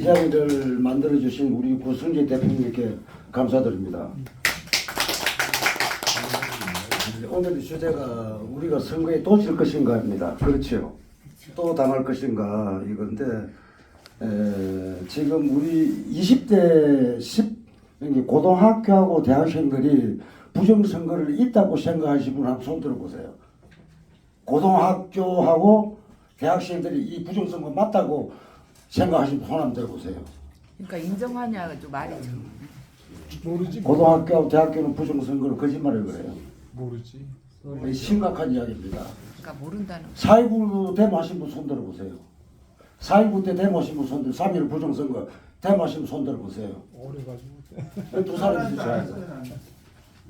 이 자리를 만들어주신 우리 구승재 대표님께 감사드립니다. 오늘 주제가 우리가 선거에 또 질 것인가입니다. 그렇죠. 또 당할 것인가 이건데 지금 우리 20대 10 고등학교하고 대학생들이 부정선거를 있다고 생각하시는 분 한번 손 들어보세요. 고등학교하고 대학생들이 이 부정선거 맞다고 생각하시는 분 손 한번 들어보세요. 그러니까 인정하냐 좀 말이죠. 모르지. 고등학교하고 대학교는 부정선거를 거짓말을 그래요. 모르지. 심각한 이야기입니다. 그러니까 모른다는 거. 4.19 데모하신 분 손 들어보세요. 4.19 때 데모하신 분 손 들어, 3.1 부정선거 데모하신 분 손 들어보세요. 오래가지고. 두 사람이 있어요.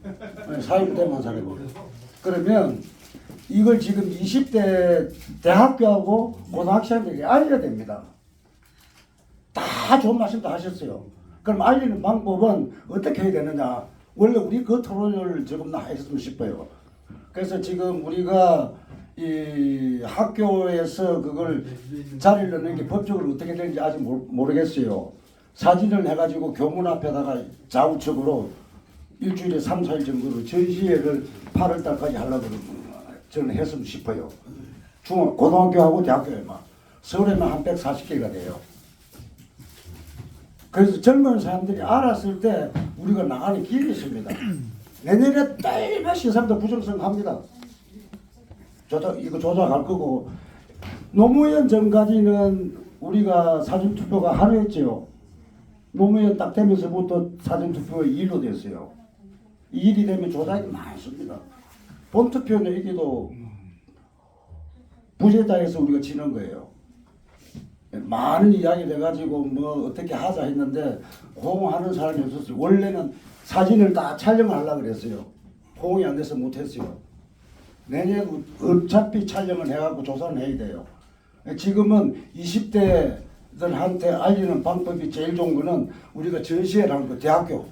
4.19 데모한 사람이. 그러면 이걸 지금 20대 대학교하고 고등학생들에게 알려야 됩니다. 다 좋은 말씀도 하셨어요. 그럼 알리는 방법은 어떻게 해야 되느냐. 원래 우리 그 토론을 조금 더 했으면 싶어요. 그래서 지금 우리가 이 학교에서 그걸 자리를 넣는 게 법적으로 어떻게 되는지 아직 모르겠어요. 사진을 해가지고 교문 앞에다가 좌우측으로 일주일에 3, 4일 정도로 전시회를 8월 달까지 하려고 저는 했으면 싶어요. 고등학교하고 대학교에만. 서울에만 한 140개가 돼요. 그래서 젊은 사람들이 알았을 때 우리가 나가는 길이 있습니다. 내년에 떼일몇시 사람들 부정선거 합니다. 이거 조작할 거고. 노무현 전까지는 우리가 사전투표가 하루 했죠. 노무현 딱 되면서부터 사전투표가 2일로 됐어요. 2일이 되면 조작이 많습니다. 본투표는 이기도 부재당에서 우리가 지는 거예요. 많은 이야기 돼가지고 뭐 어떻게 하자 했는데 호응하는 사람이 없었어요. 원래는 사진을 다 촬영하려고 그랬어요. 호응이 안 돼서 못했어요. 내년 어차피 촬영을 해갖고 조사를 해야 돼요. 지금은 20대들한테 알리는 방법이 제일 좋은 거는 우리가 전시회를 하는 거, 대학교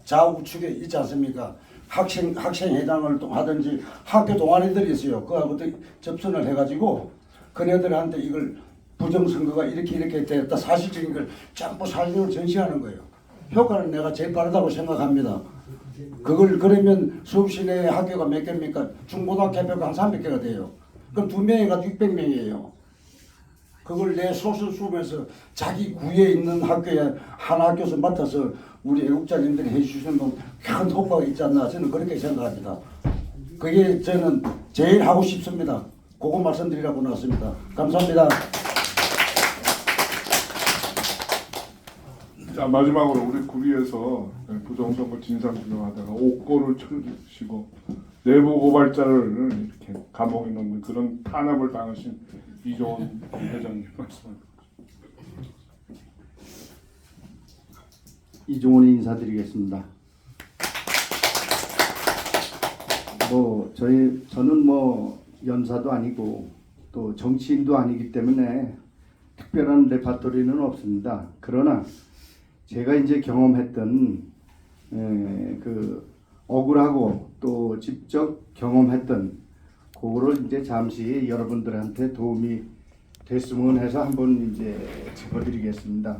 좌우측에 있지 않습니까? 학생회장을 하든지 학교 동아리들이 있어요. 그하고 접선을 해가지고 그네들한테 이걸 부정선거가 이렇게 됐다 사실적인 걸 전부 사진으로 전시하는 거예요. 효과는 내가 제일 빠르다고 생각합니다. 그걸 그러면 서울시 내 학교가 몇 개입니까? 중고등학교 학교가 한 300개가 돼요. 그럼 2명이 가도 600명이에요. 그걸 내 소설 쓰면서 자기 구에 있는 학교에 한 학교에서 맡아서 우리 애국자님들이 해주시는 건 큰 효과가 있지 않나 저는 그렇게 생각합니다. 그게 저는 제일 하고 싶습니다. 그거 말씀드리라고 나왔습니다. 감사합니다. 자, 마지막으로 우리 구리에서 부정선거 진상규명하다가 옥고를 쳐주시고 내부 고발자를 이렇게 감옥에 넣는 그런 탄압을 당하신 이종원 회장님 말씀합니다. 이종원이 인사드리겠습니다. 저는 연사도 아니고 또 정치인도 아니기 때문에 특별한 레파토리는 없습니다. 그러나 제가 이제 경험했던 그 억울하고 또 직접 경험했던 그거를 이제 잠시 여러분들한테 도움이 됐으면 해서 한번 이제 짚어드리겠습니다.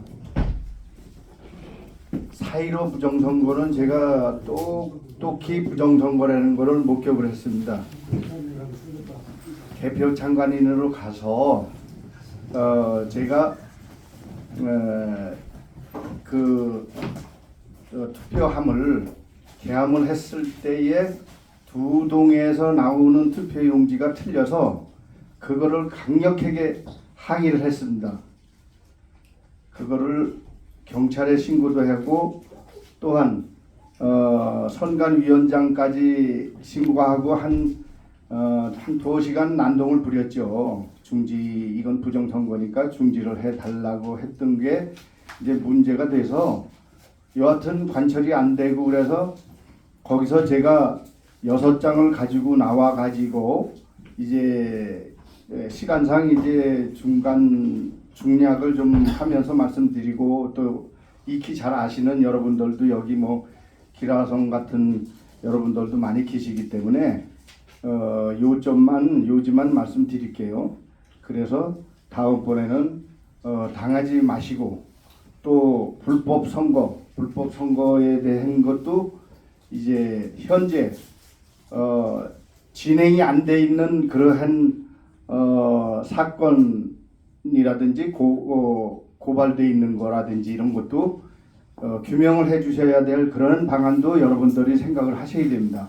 4.15 부정선거는 제가 똑똑히 부정선거라는 것을 목격을 했습니다. 개표 참관인으로 가서 제가 투표함을 개함을 했을 때에 두 동에서 나오는 투표용지가 틀려서 그거를 강력하게 항의를 했습니다. 그거를 경찰에 신고도 하고 또한 선관위원장까지 신고하고 한 2시간 난동을 부렸죠. 이건 부정선거니까 중지를 해달라고 했던 게 이제 문제가 돼서 여하튼 관철이 안 되고 그래서 거기서 제가 6장을 가지고 나와 가지고 이제 시간상 이제 중략을 좀 하면서 말씀드리고 또 익히 잘 아시는 여러분들도 여기 기라성 같은 여러분들도 많이 계시기 때문에 요지만 말씀드릴게요. 그래서 다음번에는 당하지 마시고 또 불법 선거에 대한 것도 이제 현재 진행이 안 돼 있는 그러한 사건이라든지 고발돼 있는 거라든지 이런 것도 규명을 해주셔야 될 그런 방안도 여러분들이 생각을 하셔야 됩니다.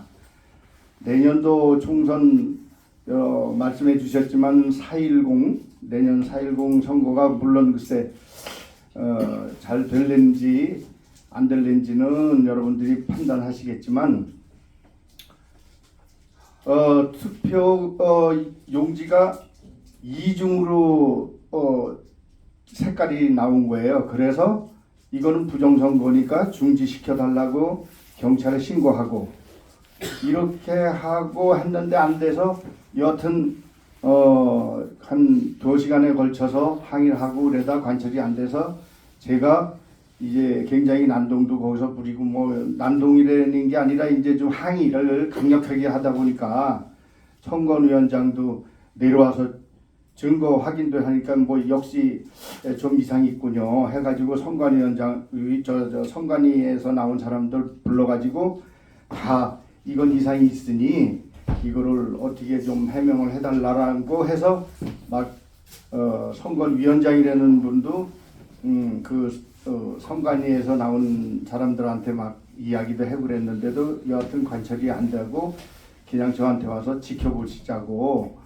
내년도 총선 말씀해 주셨지만 4.10 내년 4.10 선거가 물론 글쎄 잘 될는지 안 될는지는 여러분들이 판단하시겠지만 투표 용지가 이중으로 색깔이 나온 거예요. 그래서 이거는 부정선거니까 중지시켜 달라고 경찰에 신고하고 이렇게 하고 했는데 안 돼서 여하튼 한 2시간에 걸쳐서 항의를 하고 그러다 관철이 안 돼서 제가 이제 굉장히 난동도 거기서 부리고 뭐 난동이라는 게 아니라 이제 좀 항의를 강력하게 하다 보니까 선관위원장도 내려와서 증거 확인도 하니까 뭐 역시 좀 이상이 있군요 해가지고 선관위원장 선관위에서 나온 사람들 불러가지고 다 이건 이상이 있으니 이거를 어떻게 좀 해명을 해달라고 해서 막 선관위원장이라는 분도 선관위에서 나온 사람들한테 막 이야기도 해고 그랬는데도 여하튼 관철이 안 되고 그냥 저한테 와서 지켜보시자고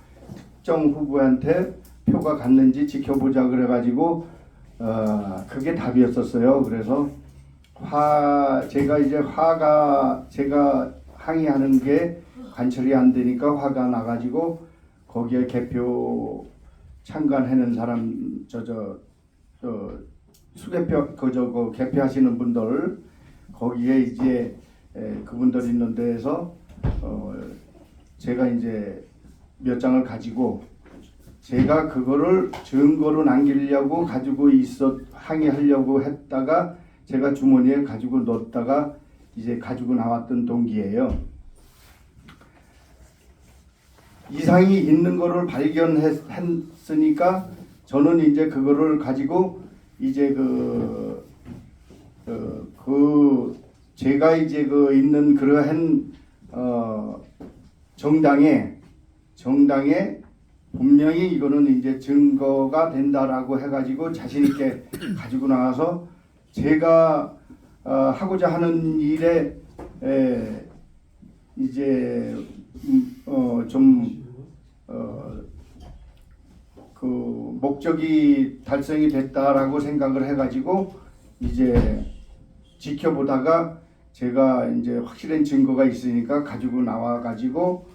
특정 후보한테 표가 갔는지 지켜보자 그래가지고 그게 답이었었어요. 그래서 제가 항의하는 게 관철이 안 되니까 화가 나가지고 거기에 개표 참관하는 사람 수개표 그 개표하시는 분들 거기에 이제 그분들 있는 데에서 제가 이제 몇 장을 가지고 제가 그거를 증거로 남기려고 가지고 항의하려고 했다가 제가 주머니에 가지고 넣었다가 이제 가지고 나왔던 동기예요. 이상이 있는 거를 발견했으니까 저는 이제 그거를 가지고 이제 제가 이제 있는 그러한 정당에 분명히 이거는 이제 증거가 된다라고 해가지고 자신 있게 가지고 나와서 제가 하고자 하는 일에 이제 그 목적이 달성이 됐다라고 생각을 해가지고 이제 지켜보다가 제가 이제 확실한 증거가 있으니까 가지고 나와가지고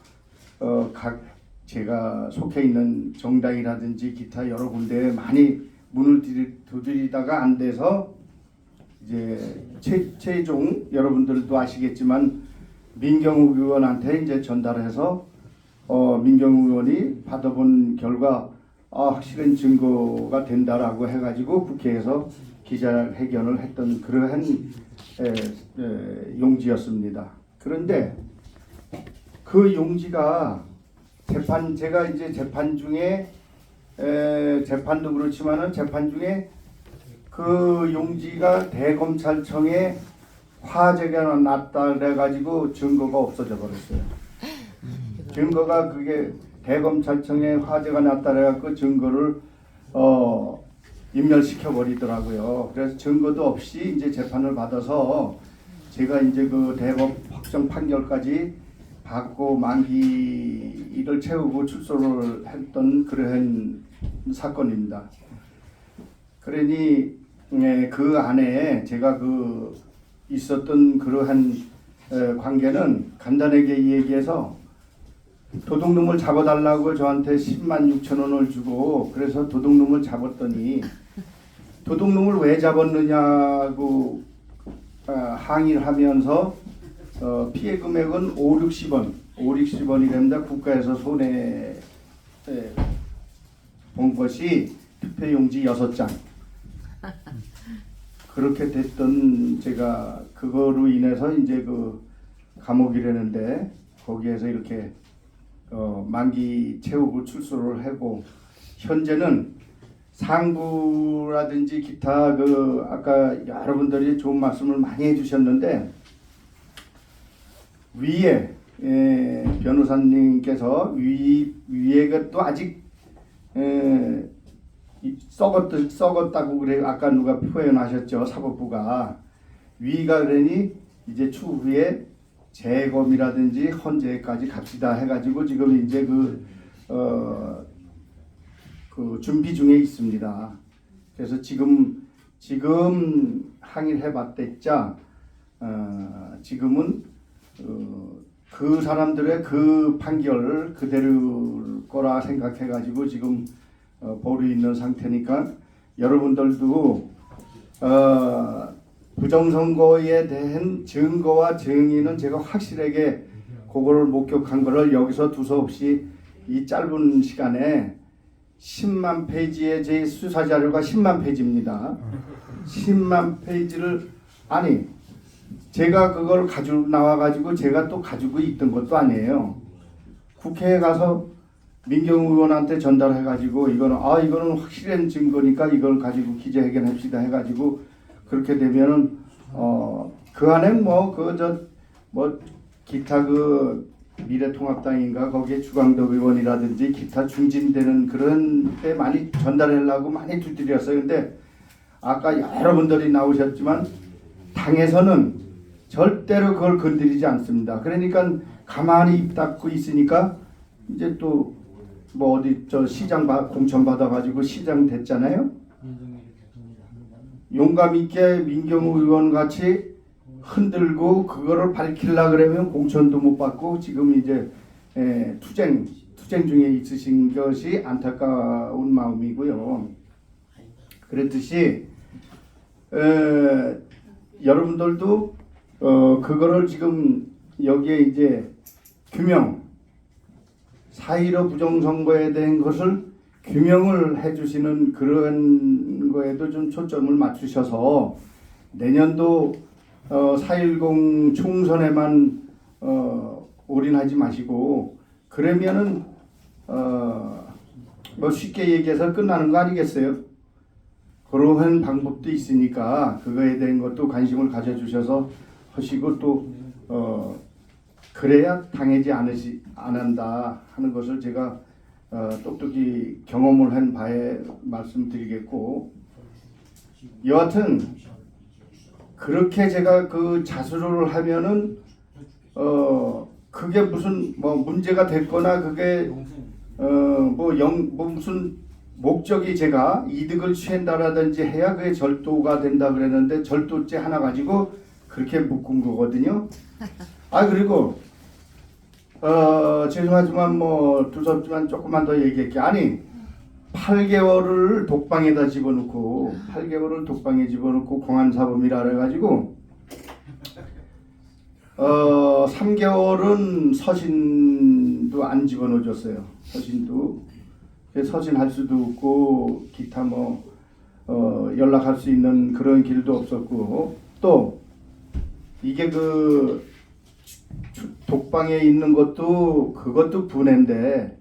제가 속해 있는 정당이라든지 기타 여러 군데에 많이 문을 두드리다가 안 돼서 이제 최종 여러분들도 아시겠지만 민경욱 의원한테 이제 전달해서 민경욱 의원이 받아본 결과 확실한 증거가 된다라고 해가지고 국회에서 기자회견을 했던 그러한 용지였습니다. 그런데 그 용지가 제가 이제 재판 중에 재판도 그렇지만은 재판 중에 그 용지가 대검찰청에 화재가 났다 그래가지고 증거가 없어져 버렸어요. 증거가 그게 대검찰청에 화재가 났다 그래갖고 증거를 인멸시켜 버리더라고요. 그래서 증거도 없이 이제 재판을 받아서 제가 이제 그 대법 확정 판결까지 받고 만기를 채우고 출소를 했던 그러한 사건입니다. 그러니 그 안에 제가 있었던 그러한 관계는 간단하게 얘기해서 도둑놈을 잡아달라고 저한테 10만 6천 원을 주고 그래서 도둑놈을 잡았더니 도둑놈을 왜 잡았느냐고 항의를 하면서 피해 금액은 5,60원이 됩니다. 국가에서 손해 본 것이 투표용지 6장 그렇게 됐던 제가 그거로 인해서 이제 감옥이라는데 거기에서 이렇게 만기 채우고 출소를 하고 현재는 상부라든지 기타 그 아까 여러분들이 좋은 말씀을 많이 해주셨는데 위에 변호사님께서 위에 것도 아직 썩었다고 그래 아까 누가 표현하셨죠. 사법부가 위가 그러니 이제 추후에 재검이라든지 헌재까지 갑시다 해가지고 지금 이제 그 준비 중에 있습니다. 그래서 지금 항의를 해봤댔자 지금은 그 사람들의 그 판결 그대로 거라 생각해가지고 지금 보류 있는 상태니까 여러분들도 부정선거에 대한 증거와 증인은 제가 확실하게 그거를 목격한 거를 여기서 두서없이 이 짧은 시간에 10만 페이지의 제 수사 자료가 10만 페이지입니다. 10만 페이지를 아니 제가 그걸 가지고 나와가지고 제가 또 가지고 있던 것도 아니에요. 국회에 가서 민경우 의원한테 전달해가지고 이거는 확실한 증거니까 이걸 가지고 기자회견합시다 해가지고 그렇게 되면은 그 안에 뭐 기타 그 미래통합당인가 거기에 주광덕 의원이라든지 기타 중진되는 그런 때 많이 전달하려고 많이 두드렸어요. 근데 아까 여러분들이 나오셨지만 당에서는 절대로 그걸 건드리지 않습니다. 그러니까 가만히 입 닫고 있으니까 이제 또 뭐 어디 저 시장 공천 받아가지고 시장 됐잖아요. 용감 있게 민경우 의원 같이 흔들고 그거를 밝히려 그러면 공천도 못 받고 지금 이제 투쟁 중에 있으신 것이 안타까운 마음이고요. 그랬듯이 여러분들도 그거를 지금 여기에 이제 규명 4.15 부정선거에 대한 것을 규명을 해주시는 그런 거에도 좀 초점을 맞추셔서 내년도 4.10 총선에만 올인하지 마시고 그러면은 뭐 쉽게 얘기해서 끝나는 거 아니겠어요? 그러한 방법도 있으니까 그거에 대한 것도 관심을 가져주셔서 하시고 또 그래야 당하지 안 한다 하는 것을 제가 똑똑히 경험을 한 바에 말씀드리겠고 여하튼 그렇게 제가 그 자수를 하면은 그게 무슨 뭐 문제가 됐거나 그게 무슨 목적이 제가 이득을 취한다라든지 해야 그게 절도가 된다 그랬는데 절도죄 하나 가지고 그렇게 묶은 거거든요. 그리고 죄송하지만 뭐 두섭지만 조금만 더 얘기할게. 아니 8개월을 독방에다 집어넣고 8개월을 독방에 집어넣고 공안사범이라 그래가지고 3개월은 서신도 안 집어넣어줬어요. 서신할 수도 없고 기타 뭐 연락할 수 있는 그런 길도 없었고 또 이게 그 독방에 있는 그것도 분해인데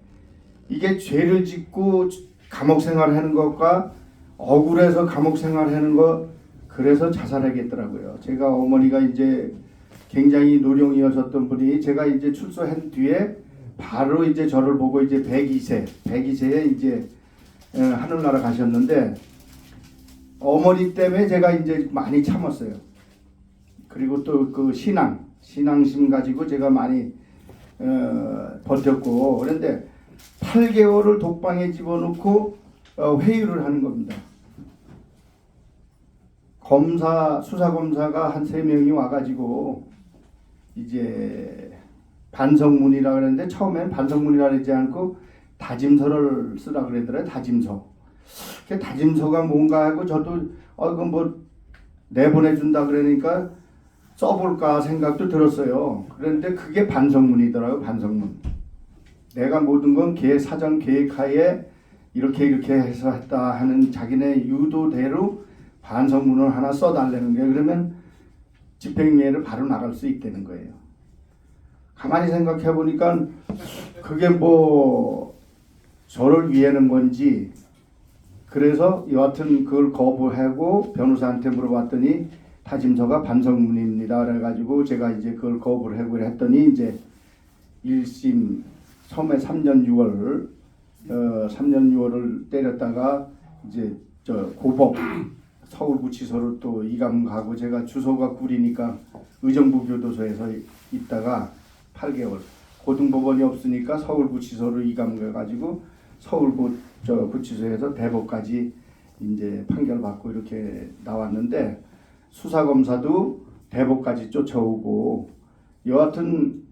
이게 죄를 짓고 감옥 생활하는 것과 억울해서 감옥 생활하는 것 그래서 자살하겠더라고요. 제가 어머니가 이제 굉장히 노령이었던 분이 제가 이제 출소한 뒤에 바로 이제 저를 보고 이제 102세에 이제 하늘나라 가셨는데 어머니 때문에 제가 이제 많이 참았어요. 그리고 또 그 신앙심 가지고 제가 많이 버텼고 그런데 8개월을 독방에 집어넣고 회유를 하는 겁니다. 수사검사가 한 3명이 와가지고 이제 반성문이라 그랬는데 처음엔 반성문이라 그러지 않고 다짐서를 쓰라 그러더라고요. 다짐서. 그 다짐서가 뭔가 하고 저도 이거 뭐 내보내준다 그러니까 써볼까 생각도 들었어요. 그런데 그게 반성문이더라고요. 반성문. 내가 모든 건 사전 계획하에 이렇게 해서 했다 하는 자기네 유도대로 반성문을 하나 써달라는 거예요. 그러면 집행유예를 바로 나갈 수 있다는 거예요. 가만히 생각해 보니까 그게 뭐 저를 위하는 건지 그래서 여하튼 그걸 거부하고 변호사한테 물어봤더니 다짐서가 반성문입니다. 그래가지고 제가 이제 그걸 거부를 하고 했더니 이제 1심 처음에 3년 6월 3년 6월을 때렸다가 이제 저 고법 서울구치소로 또 이감 가고 제가 주소가 구리니까 의정부 교도소에서 있다가 8개월 고등법원이 없으니까 서울구치소로 이감 가가지고 구치소에서 대법까지 이제 판결 받고 이렇게 나왔는데 수사검사도 대법까지 쫓아오고 여하튼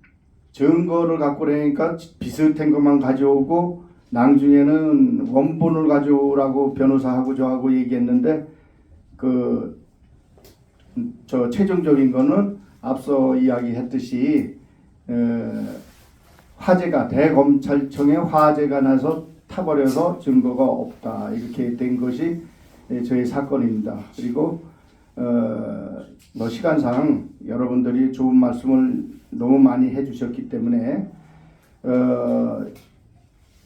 증거를 갖고 그러니까 비슷한 것만 가져오고 나중에는 원본을 가져오라고 변호사하고 저하고 얘기했는데 저 최종적인 거는 앞서 이야기했듯이 화재가 대검찰청에 화재가 나서 타버려서 증거가 없다 이렇게 된 것이 저희 사건입니다. 그리고 뭐 시간상 여러분들이 좋은 말씀을 너무 많이 해주셨기 때문에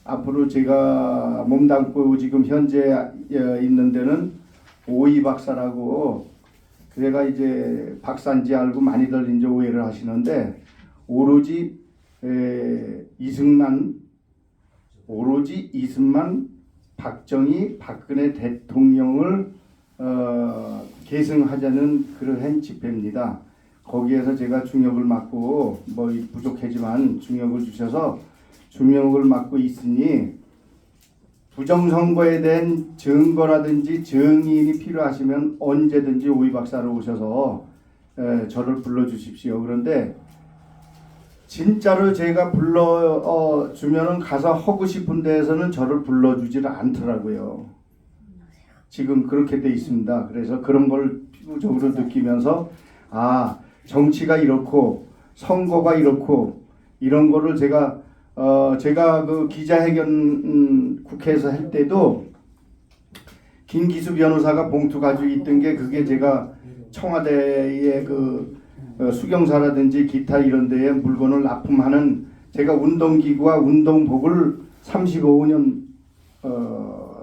앞으로 제가 몸담고 지금 현재 있는 데는 오이 박사라고 그래가 이제 박사인지 알고 많이들 이제 오해를 하시는데 오로지 이승만 박정희 박근혜 대통령을 계승하자는 그러한 집회입니다. 거기에서 제가 중역을 맡고 뭐 부족하지만 중역을 주셔서 중역을 맡고 있으니 부정선거에 대한 증거라든지 증인이 필요하시면 언제든지 오이 박사로 오셔서 저를 불러주십시오. 그런데 진짜로 제가 불러주면은 가서 하고 싶은 데에서는 저를 불러주지를 않더라고요. 지금 그렇게 돼 있습니다. 그래서 그런 걸 피부적으로 느끼면서 아 정치가 이렇고 선거가 이렇고 이런 거를 제가 그 기자회견 국회에서 할 때도 김기수 변호사가 봉투 가지고 있던 게 그게 제가 청와대의 그 수경사라든지 기타 이런 데에 물건을 납품하는 제가 운동기구와 운동복을 35년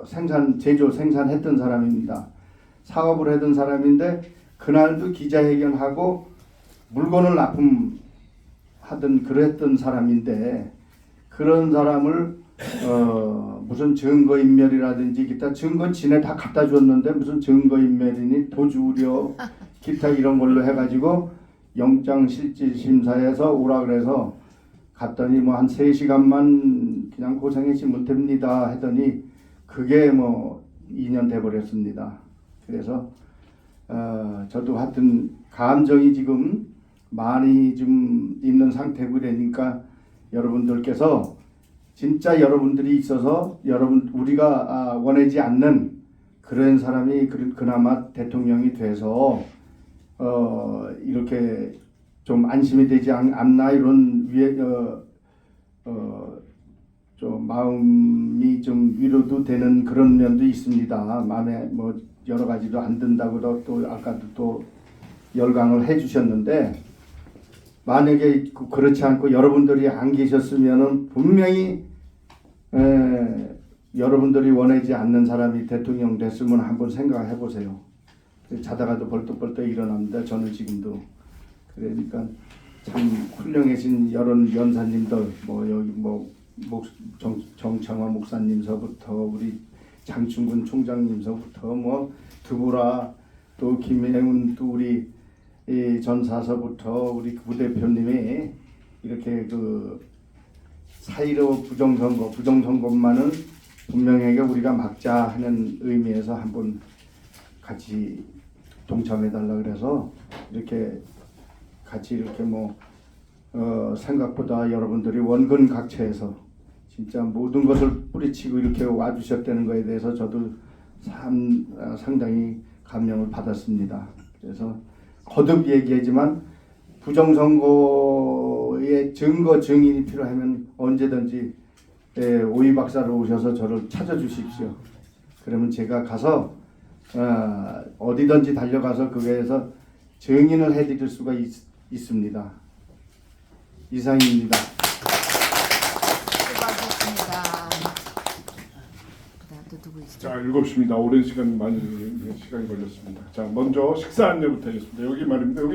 생산했던 사람입니다. 사업을 했던 사람인데 그날도 기자회견하고 물건을 납품하던 그랬던 사람인데 그런 사람을 무슨 증거인멸이라든지 기타 증거 지네 다 갖다 줬는데 무슨 증거인멸이니 도주 우려 기타 이런 걸로 해가지고 영장실질심사에서 오라 그래서 갔더니 뭐 한 3시간만 그냥 고생하시면 됩니다 했더니 그게 뭐 2년 돼버렸습니다. 그래서 저도 하여튼 감정이 지금 많이 좀 있는 상태고 그러니까 여러분들께서 진짜 여러분들이 있어서 우리가 원하지 않는 그런 사람이 그나마 대통령이 돼서 이렇게 좀 안심이 되지 않나 이런 좀 마음이 좀 위로도 되는 그런 면도 있습니다. 마음에 뭐 여러 가지도 안 든다고 또 아까도 또 열강을 해주셨는데 만약에 그렇지 않고 여러분들이 안 계셨으면은 분명히 여러분들이 원하지 않는 사람이 대통령 됐으면 한번 생각해 보세요. 자다가도 벌떡벌떡 일어납니다. 저는 지금도. 그러니까 참 훌륭하신 여러 연사님들 뭐 여기 뭐 정창화 목사님서부터 우리 장충근 총장님서부터 뭐 두부라 또 김혜운 또 우리 전사서부터 우리 부대표님이 이렇게 그 사이로 부정선거만은 분명하게 우리가 막자 하는 의미에서 한번 같이 동참해달라 그래서 이렇게 같이 이렇게 뭐 생각보다 여러분들이 원근각처에서 진짜 모든 것을 뿌리치고 이렇게 와주셨다는 것에 대해서 저도 상당히 감명을 받았습니다. 그래서 거듭 얘기하지만 부정선거의 증거 증인이 필요하면 언제든지 오이 박사로 오셔서 저를 찾아주십시오. 그러면 제가 가서 어디든지 달려가서 거기에서 증인을 해드릴 수가 있습니다. 이상입니다. 수고하셨습니다. 그다음 또 누구시죠? 자, 읽읍습니다. 오랜 시간이 걸렸습니다. 자, 먼저 식사 안내부터 하겠습니다. 여기 말입니다. 여기